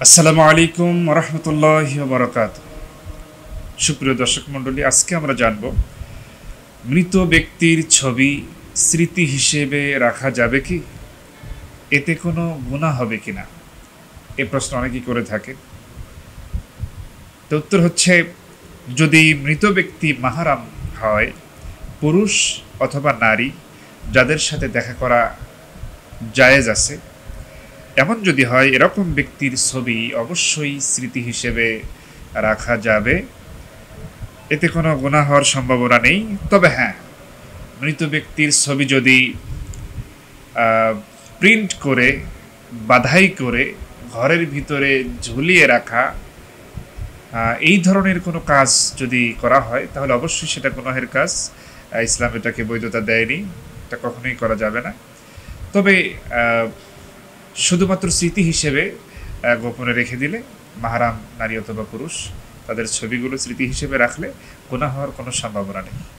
আসসালামু আলাইকুম রহমতুল্লাহি ওয়া বারাকাতুহু। সুপ্রিয় দর্শক মণ্ডলী, আজকে আমরা জানব মৃত ব্যক্তির ছবি স্মৃতি হিসেবে রাখা যাবে কি, এতে কোনো গুনাহ হবে কিনা। এ প্রশ্ন অনেকেই করে থাকে। তো উত্তর হচ্ছে, যদি মৃত ব্যক্তি মাহরাম হয়, পুরুষ অথবা নারী যাদের সাথে দেখা করা জায়েজ আছে, এমন যদি হয়, এরকম ব্যক্তির ছবি অবশ্যই স্মৃতি হিসেবে রাখা যাবে, এতে কোনো গুনাহ হওয়ার সম্ভাবনা নেই। তবে হ্যাঁ, মৃত ব্যক্তির ছবি যদি প্রিন্ট করে বাধাই করে ঘরের ভিতরে ঝুলিয়ে রাখা, এই ধরনের কোনো কাজ যদি করা হয়, তাহলে অবশ্যই সেটা গুনাহের কাজ। ইসলাম এটাকে বৈধতা দেয়নি, এটা কখনোই করা যাবে না। তবে শুধুমাত্র স্মৃতি হিসেবে গোপনে রেখে দিলে, মাহরাম নারী অথবা পুরুষ তাদের ছবিগুলো স্মৃতি হিসেবে রাখলে গুনাহ হওয়ার কোনো সম্ভাবনা নেই।